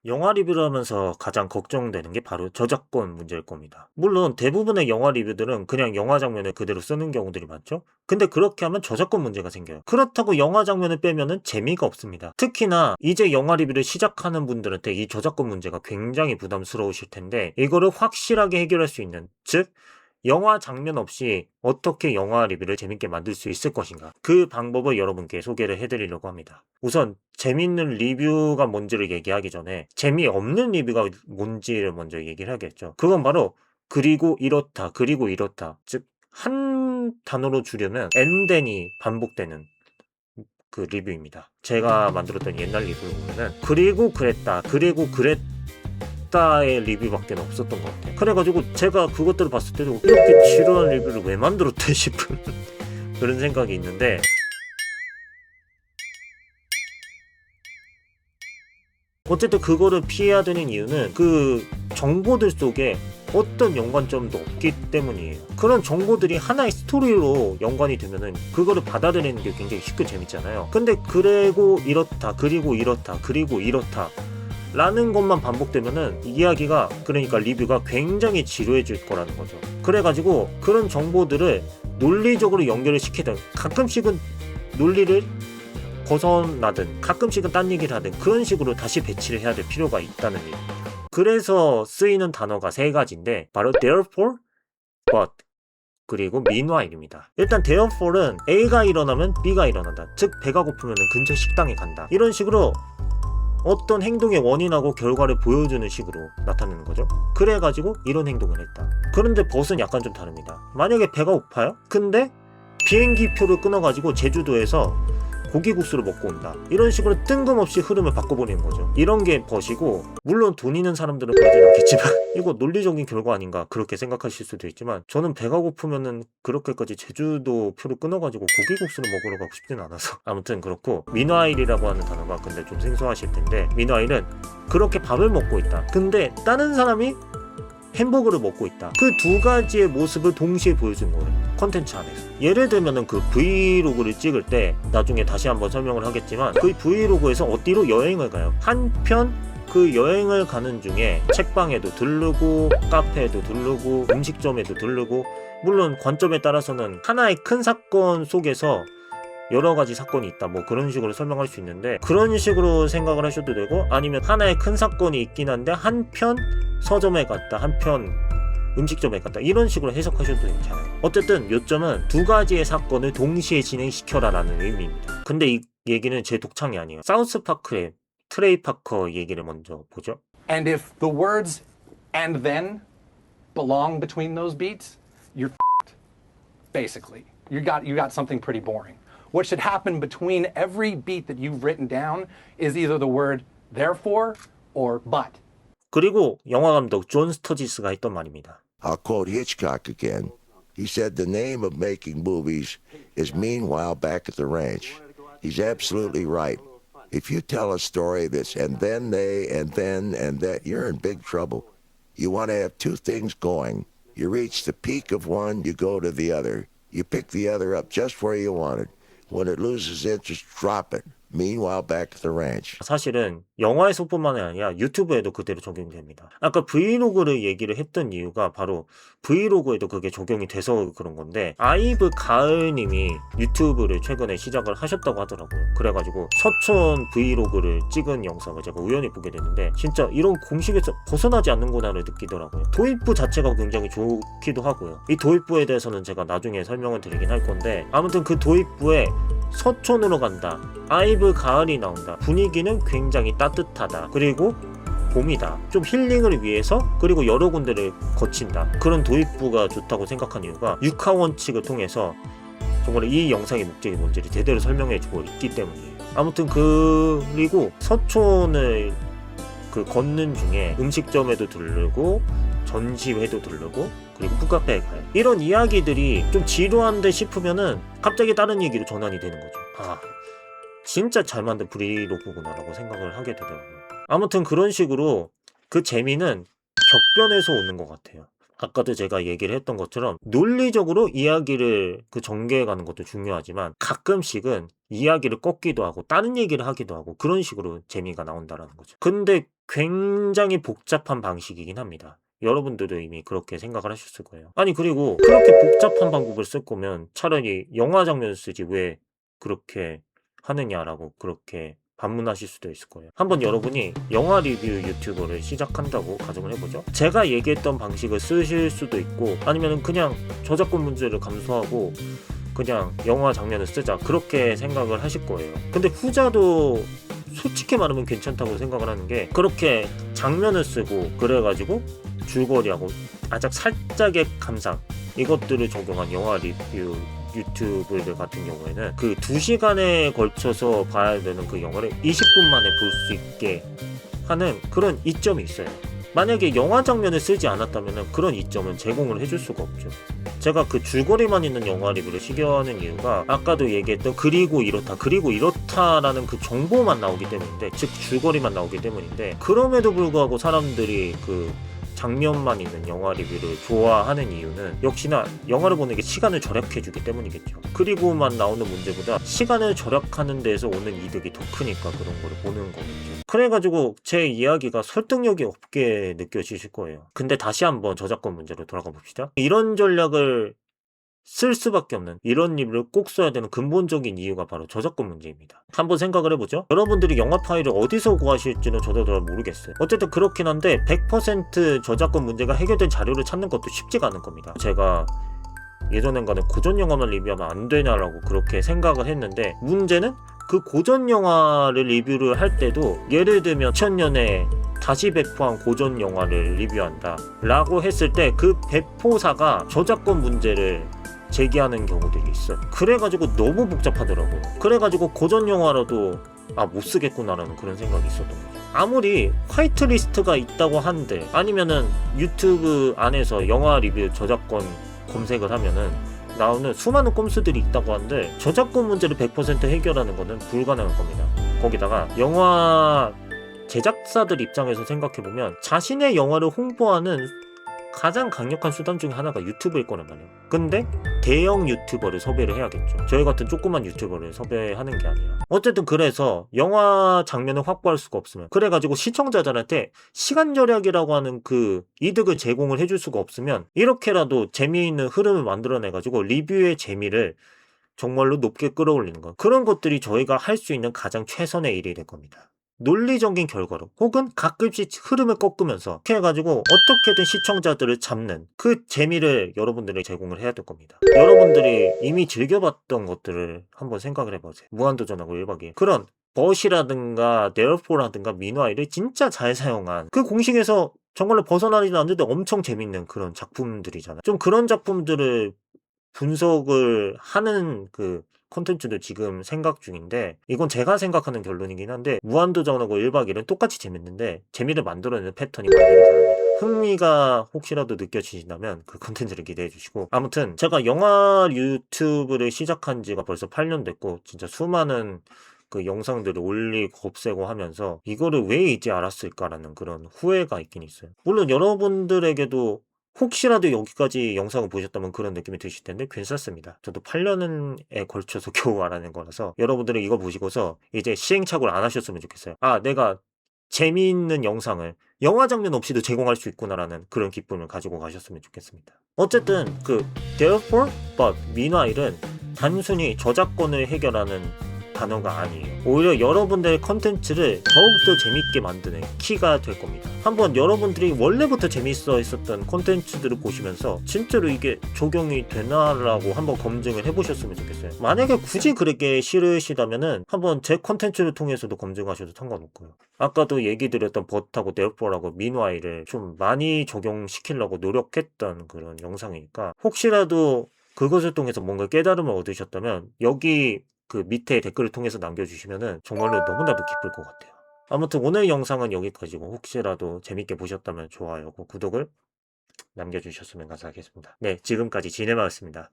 영화 리뷰를 하면서 가장 걱정되는 게 바로 저작권 문제일 겁니다. 물론 대부분의 영화 리뷰들은 그냥 영화 장면을 그대로 쓰는 경우들이 많죠? 근데 그렇게 하면 저작권 문제가 생겨요. 그렇다고 영화 장면을 빼면은 재미가 없습니다. 특히나 이제 영화 리뷰를 시작하는 분들한테 이 저작권 문제가 굉장히 부담스러우실 텐데 이거를 확실하게 해결할 수 있는, 즉 영화 장면 없이 어떻게 영화 리뷰를 재밌게 만들 수 있을 것인가, 그 방법을 여러분께 소개를 해드리려고 합니다. 우선 재밌는 리뷰가 뭔지를 얘기하기 전에 재미없는 리뷰가 뭔지를 먼저 얘기를 해야겠죠. 그건 바로 그리고 이렇다, 그리고 이렇다, 즉 한 단어로 줄이면 엔덴이 반복되는 그 리뷰입니다. 제가 만들었던 옛날 리뷰를 보면은 그리고 그랬다, 그리고 그랬다의 리뷰밖에 없었던 것 같아요. 그래가지고 제가 그것들을 봤을 때도 이렇게 지루한 리뷰를 왜 만들었대 싶은 그런 생각이 있는데, 어쨌든 그거를 피해야 되는 이유는 그 정보들 속에 어떤 연관점도 없기 때문이에요. 그런 정보들이 하나의 스토리로 연관이 되면은 그거를 받아들이는 게 굉장히 쉽고 재밌잖아요. 근데 그리고 이렇다, 그리고 이렇다, 그리고 이렇다 라는 것만 반복되면은 이야기가, 그러니까 리뷰가 굉장히 지루해질 거라는 거죠. 그래가지고 그런 정보들을 논리적으로 연결을 시키든, 가끔씩은 논리를 벗어나든 가끔씩은 딴 얘기를 하든 그런 식으로 다시 배치를 해야 될 필요가 있다는 얘기입니다. 그래서 쓰이는 단어가 세 가지인데 바로 therefore, but, 그리고 meanwhile입니다. 일단 therefore는 A가 일어나면 B가 일어난다. 즉 배가 고프면 근처 식당에 간다. 이런 식으로 어떤 행동의 원인하고 결과를 보여주는 식으로 나타내는 거죠. 그래가지고 이런 행동을 했다. 그런데 but은 약간 좀 다릅니다. 만약에 배가 고파요? 근데 비행기 표를 끊어가지고 제주도에서 고기국수를 먹고 온다. 이런 식으로 뜬금없이 흐름을 바꿔버리는 거죠. 이런 게 벗이고, 물론 돈 있는 사람들은 그러진 않겠지만 이거 논리적인 결과 아닌가 그렇게 생각하실 수도 있지만, 저는 배가 고프면은 그렇게까지 제주도 표를 끊어가지고 고기국수를 먹으러 가고 싶진 않아서 아무튼 그렇고, 미나일이라고 하는 단어가 근데 좀 생소하실 텐데, 미나일은 그렇게 밥을 먹고 있다. 근데 다른 사람이 햄버거를 먹고 있다. 그 두 가지의 모습을 동시에 보여준 거예요. 컨텐츠 안에서. 예를 들면은 그 브이로그를 찍을 때, 나중에 다시 한번 설명을 하겠지만, 그 브이로그에서 어디로 여행을 가요. 한편 그 여행을 가는 중에 책방에도 들르고 카페에도 들르고 음식점에도 들르고, 물론 관점에 따라서는 하나의 큰 사건 속에서 여러 가지 사건이 있다, 뭐 그런 식으로 설명할 수 있는데, 그런 식으로 생각을 하셔도 되고, 아니면 하나의 큰 사건이 있긴 한데 한편 서점에 갔다, 한편 음식점에 갔다, 이런 식으로 해석하셔도 괜찮아요. 어쨌든 요점은 두 가지의 사건을 동시에 진행시켜라 라는 의미입니다. 근데 이 얘기는 제 독창이 아니에요. 사우스파크의 트레이 파커 얘기를 먼저 보죠. And if the words and then belong between those beats, you're f***ed, basically. You got something pretty boring. What should happen between every beat that you've written down is either the word therefore or but. 그리고 영화 감독 존 스터지스가 했던 말입니다. I'll quote Hitchcock again. He said the name of making movies is Meanwhile Back at the Ranch. He's absolutely right. If you tell a story that's and then they and then and that, you're in big trouble. You want to have two things going. You reach the peak of one, you go to the other. You pick the other up just where you want it. When it loses interest, drop it. Meanwhile back at the ranch. 사실은 영화에서뿐만 아니라 유튜브에도 그대로 적용이 됩니다. 아까 브이로그를 얘기를 했던 이유가 바로 브이로그에도 그게 적용이 돼서 그런 건데, 아이브 가을님이 유튜브를 최근에 시작을 하셨다고 하더라고요. 그래가지고 서촌 브이로그를 찍은 영상을 제가 우연히 보게 됐는데, 진짜 이런 공식에서 벗어나지 않는구나를 느끼더라고요. 도입부 자체가 굉장히 좋기도 하고요. 이 도입부에 대해서는 제가 나중에 설명을 드리긴 할 건데, 아무튼 그 도입부에 서촌으로 간다, 아이브 가을이 나온다, 분위기는 굉장히 따뜻하다, 그리고 봄이다, 좀 힐링을 위해서, 그리고 여러 군데를 거친다, 그런 도입부가 좋다고 생각한 이유가 육하 원칙을 통해서 정말 이 영상의 목적이 뭔지를 제대로 설명해주고 있기 때문이에요. 아무튼 그리고 서촌을 걷는 중에 음식점에도 들르고 전시회도 들르고 그리고 푸카페에 가요. 이런 이야기들이 좀 지루한데 싶으면은 갑자기 다른 얘기로 전환이 되는 거죠. 아, 진짜 잘 만든 브이로그구나 라고 생각을 하게 되더라고요. 아무튼 그런 식으로 그 재미는 격변에서 오는 것 같아요. 아까도 제가 얘기를 했던 것처럼 논리적으로 이야기를 그 전개해가는 것도 중요하지만 가끔씩은 이야기를 꺾기도 하고 다른 얘기를 하기도 하고 그런 식으로 재미가 나온다라는 거죠. 근데 굉장히 복잡한 방식이긴 합니다. 여러분들도 이미 그렇게 생각을 하셨을 거예요. 아니 그리고 그렇게 복잡한 방법을 쓸 거면 차라리 영화 장면을 쓰지 왜 그렇게 하느냐라고 그렇게 반문하실 수도 있을 거예요. 한번 여러분이 영화 리뷰 유튜버를 시작한다고 가정을 해보죠. 제가 얘기했던 방식을 쓰실 수도 있고 아니면 그냥 저작권 문제를 감수하고 그냥 영화 장면을 쓰자 그렇게 생각을 하실 거예요. 근데 후자도 솔직히 말하면 괜찮다고 생각을 하는 게 그렇게 장면을 쓰고 그래가지고 줄거리하고 아주 살짝의 감상 이것들을 적용한 영화 리뷰 유튜브들 같은 경우에는 그 2시간에 걸쳐서 봐야 되는 그 영화를 20분 만에 볼 수 있게 하는 그런 이점이 있어요. 만약에 영화 장면을 쓰지 않았다면 그런 이점은 제공을 해줄 수가 없죠. 제가 그 줄거리만 있는 영화 리뷰를 시도하는 이유가 아까도 얘기했던 그리고 이렇다라는 그 정보만 나오기 때문인데 즉 줄거리만 나오기 때문인데 그럼에도 불구하고 사람들이 그 장면만 있는 영화 리뷰를 좋아하는 이유는 역시나 영화를 보는 게 시간을 절약해주기 때문이겠죠. 그리고만 나오는 문제보다 시간을 절약하는 데서 오는 이득이 더 크니까 그런 걸 보는 거겠죠. 그래가지고 제 이야기가 설득력이 없게 느껴지실 거예요. 근데 다시 한번 저작권 문제로 돌아가 봅시다. 이런 전략을 쓸 수밖에 없는 이런 리뷰를 꼭 써야 되는 근본적인 이유가 바로 저작권 문제입니다. 한번 생각을 해보죠. 여러분들이 영화 파일을 어디서 구하실지는 저도 잘 모르겠어요. 어쨌든 그렇긴 한데 100% 저작권 문제가 해결된 자료를 찾는 것도 쉽지가 않은 겁니다. 제가 예전엔가는 고전 영화만 리뷰하면 안 되냐라고 그렇게 생각을 했는데 문제는 그 고전 영화를 리뷰를 할 때도 예를 들면 2000년에 다시 배포한 고전 영화를 리뷰한다 라고 했을 때 그 배포사가 저작권 문제를 제기하는 경우들이 있어요. 그래가지고 너무 복잡하더라고요. 그래가지고 고전 영화라도 못 쓰겠구나라는 그런 생각이 있었던 거죠. 아무리 화이트리스트가 있다고 한들 아니면은 유튜브 안에서 영화 리뷰 저작권 검색을 하면은 나오는 수많은 꼼수들이 있다고 한들 저작권 문제를 100% 해결하는 것은 불가능한 겁니다. 거기다가 영화 제작사들 입장에서 생각해보면 자신의 영화를 홍보하는 가장 강력한 수단 중에 하나가 유튜브일 거란 말이에요. 근데 대형 유튜버를 섭외를 해야겠죠. 저희 같은 조그만 유튜버를 섭외하는 게 아니라. 어쨌든 그래서 영화 장면을 확보할 수가 없으면 그래가지고 시청자들한테 시간 절약이라고 하는 그 이득을 제공을 해줄 수가 없으면 이렇게라도 재미있는 흐름을 만들어내가지고 리뷰의 재미를 정말로 높게 끌어올리는 것. 그런 것들이 저희가 할 수 있는 가장 최선의 일이 될 겁니다. 논리적인 결과로 혹은 가끔씩 흐름을 꺾으면서 이렇게 해가지고 어떻게든 시청자들을 잡는 그 재미를 여러분들이 제공을 해야 될 겁니다. 여러분들이 이미 즐겨봤던 것들을 한번 생각을 해보세요. 무한도전하고 1박 2일 그런 벗이라든가 데어포라든가 민화일을 진짜 잘 사용한 그 공식에서 정말로 벗어나지 않는데 엄청 재밌는 그런 작품들이잖아요. 좀 그런 작품들을 분석을 하는 그 콘텐츠도 지금 생각 중인데 이건 제가 생각하는 결론이긴 한데 무한도전하고 1박 2일은 똑같이 재밌는데 재미를 만들어내는 패턴이 만들기 바랍니다. 흥미가 혹시라도 느껴지신다면 그 콘텐츠를 기대해 주시고 아무튼 제가 영화 유튜브를 시작한 지가 벌써 8년 됐고 진짜 수많은 그 영상들을 올리고 없애고 하면서 이거를 왜 이제 알았을까라는 그런 후회가 있긴 있어요. 물론 여러분들에게도 혹시라도 여기까지 영상을 보셨다면 그런 느낌이 드실 텐데 괜찮습니다. 저도 8년에 걸쳐서 겨우 알아낸 거라서 여러분들은 이거 보시고서 이제 시행착오를 안 하셨으면 좋겠어요. 내가 재미있는 영상을 영화 장면 없이도 제공할 수 있구나라는 그런 기쁨을 가지고 가셨으면 좋겠습니다. 어쨌든 그 Therefore But 민화일은 단순히 저작권을 해결하는 단어가 아니에요. 오히려 여러분들의 컨텐츠를 더욱더 재밌게 만드는 키가 될 겁니다. 한번 여러분들이 원래부터 재밌어 했었던 컨텐츠들을 보시면서 진짜로 이게 적용이 되나라고 한번 검증을 해보셨으면 좋겠어요. 만약에 굳이 그렇게 싫으시다면은 한번 제 컨텐츠를 통해서도 검증하셔도 상관없고요. 아까도 얘기 드렸던 버트하고 데어포라고 민화일을 좀 많이 적용시키려고 노력했던 그런 영상이니까 혹시라도 그것을 통해서 뭔가 깨달음을 얻으셨다면 여기 그 밑에 댓글을 통해서 남겨주시면은 정말로 너무나도 기쁠 것 같아요. 아무튼 오늘 영상은 여기까지고 혹시라도 재밌게 보셨다면 좋아요고 구독을 남겨주셨으면 감사하겠습니다. 네, 지금까지 지네마였습니다.